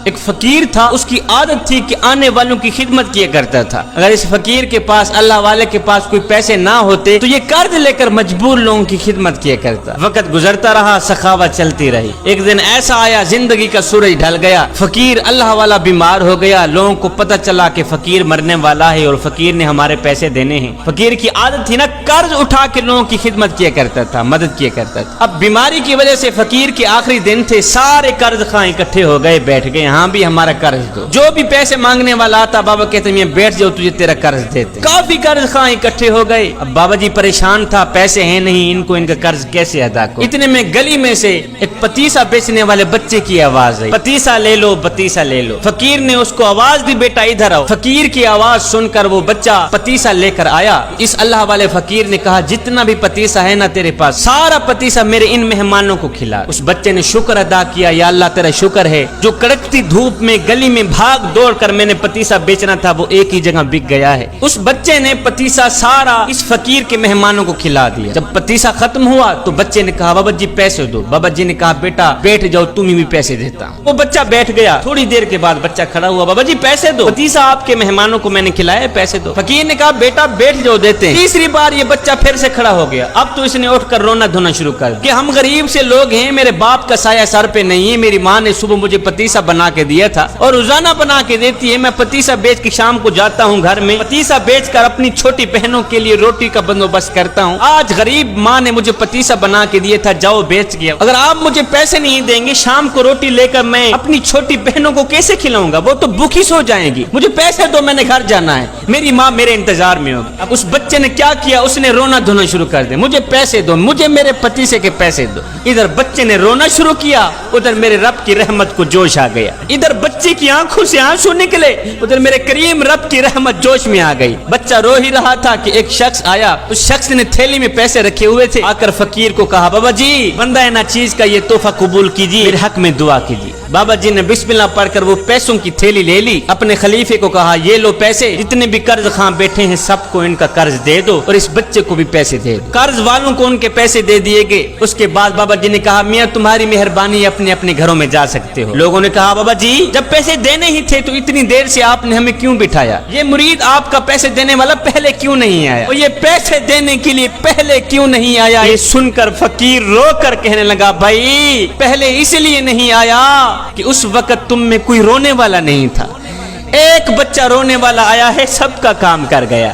ایک فقیر تھا، اس کی عادت تھی کہ آنے والوں کی خدمت کیا کرتا تھا۔ اگر اس فقیر کے پاس، اللہ والے کے پاس کوئی پیسے نہ ہوتے تو یہ قرض لے کر مجبور لوگوں کی خدمت کیا کرتا۔ وقت گزرتا رہا، سخاوت چلتی رہی۔ ایک دن ایسا آیا، زندگی کا سورج ڈھل گیا، فقیر اللہ والا بیمار ہو گیا۔ لوگوں کو پتہ چلا کہ فقیر مرنے والا ہے اور فقیر نے ہمارے پیسے دینے ہیں۔ فقیر کی عادت تھی نا قرض اٹھا کے لوگوں کی خدمت کیا کرتا تھا، مدد کیا کرتا تھا۔ اب بیماری کی وجہ سے فقیر کے آخری دن تھے، سارے قرض خواہ اکٹھے ہو گئے، بیٹھ گئے، ہاں بھی ہمارا قرض دو۔ جو بھی پیسے مانگنے والا آتا بابا کہتے ہیں بیٹھ جاؤ، تجھے تیرا قرض دیتے۔ کافی قرض خواہ اکٹھے ہو گئے۔ اب بابا جی پریشان تھا، پیسے ہیں نہیں، ان کا قرض کیسے ادا کروں؟ اتنے میں گلی میں سے ایک پتیسا بیچنے والے بچے کی آواز آئی، پتیسا لے لو، پتیسا لے لو۔ فقیر نے اس کو آواز دی، بیٹا ادھر آؤ۔ فقیر کی آواز سن کر وہ بچہ پتیسا لے کر آیا۔ اس اللہ والے فقیر نے کہا جتنا بھی پتیسا ہے نا تیرے پاس، سارا پتیسا میرے ان مہمانوں کو کھلا۔ اس بچے نے شکر ادا کیا، یا اللہ تیرا شکر ہے، جو کڑکتی دھوپ میں گلی میں بھاگ دوڑ کر میں نے پتیسا بیچنا تھا وہ ایک ہی جگہ بک گیا ہے۔ اس بچے نے پتیسا سارا اس فقیر کے مہمانوں کو کھلا دیا۔ جب پتیسا ختم ہوا تو بچے نے کہا بابا جی پیسے دو۔ بابا جی نے کہا بیٹا بیٹھ جاؤ، تمہیں بھی پیسے دیتا ہوں۔ وہ بچہ بیٹھ گیا۔ تھوڑی دیر کے بعد بچہ کھڑا ہوا، بابا جی پیسے دو، پتیسا آپ کے مہمانوں کو میں نے کھلایا، پیسے دو۔ فقیر نے کہا بیٹا بیٹھ جاؤ، دیتے ہیں۔ تیسری بار یہ بچہ پھر سے کھڑا ہو گیا۔ اب تو اس نے اٹھ کر رونا دھونا شروع کر دیا کہ ہم غریب سے لوگ ہیں، میرے باپ کا سایہ سر پہ نہیں ہے، میری ماں نے صبح مجھے پتیسا بنا کے دیا تھا اور روزانہ بنا کے دیتی ہے، میں پتیسا بیچ کے شام کو جاتا ہوں گھر میں، پتیسا بیچ کر اپنی چھوٹی بہنوں کے لیے روٹی کا بندوبست کرتا ہوں۔ آج غریب ماں نے مجھے پتیسا بنا کے دیا تھا، جاؤ بیچ گیا۔ اگر آپ مجھے پیسے نہیں دیں گے، شام کو روٹی لے کر میں اپنی چھوٹی بہنوں کو کیسے کھلاؤں گا؟ وہ تو بھوکی سو جائیں گی۔ مجھے پیسے دو، میں نے گھر جانا ہے، میری ماں میرے انتظار میں ہوگی۔ اب اس بچے نے کیا کیا؟ اس نے رونا دھونا شروع کر دیا، مجھے پیسے دو، مجھے میرے پتیسے کے پیسے دو۔ ادھر بچے نے رونا شروع کیا، ادھر میرے رب کی رحمت کو جوش آ گیا۔ ادھر بچے کی آنکھوں سے آنسو نکلے، ادھر میرے کریم رب کی رحمت جوش میں آ گئی۔ بچہ رو ہی رہا تھا کہ ایک شخص آیا، اس شخص نے تھیلی میں پیسے رکھے ہوئے تھے، آ کر فقیر کو کہا بابا جی بندہ ہے نا چیز کا یہ تحفہ قبول کیجیے، میرے حق میں دعا کیجیے۔ بابا جی نے بسم اللہ پڑھ کر وہ پیسوں کی تھیلی لے لی، اپنے خلیفے کو کہا یہ لو پیسے، جتنے بھی قرض خواہ بیٹھے ہیں سب کو ان کا قرض دے دو اور اس بچے کو بھی پیسے دے دو۔ قرض والوں کو ان کے پیسے دے دیے گئے۔ اس کے بعد بابا جی نے کہا میاں تمہاری مہربانی، اپنے اپنے گھروں میں جا سکتے ہو۔ لوگوں نے کہا بابا جی جب پیسے دینے ہی تھے تو اتنی دیر سے آپ نے ہمیں کیوں بٹھایا؟ یہ مرید آپ کا پیسے دینے والا پہلے کیوں نہیں آیا؟ اور یہ پیسے دینے کے لیے پہلے کیوں نہیں آیا؟ یہ سن کر فقیر رو کر کہنے لگا بھائی پہلے اس لیے نہیں آیا کہ اس وقت تم میں کوئی رونے والا نہیں تھا، ایک بچہ رونے والا آیا ہے، سب کا کام کر گیا۔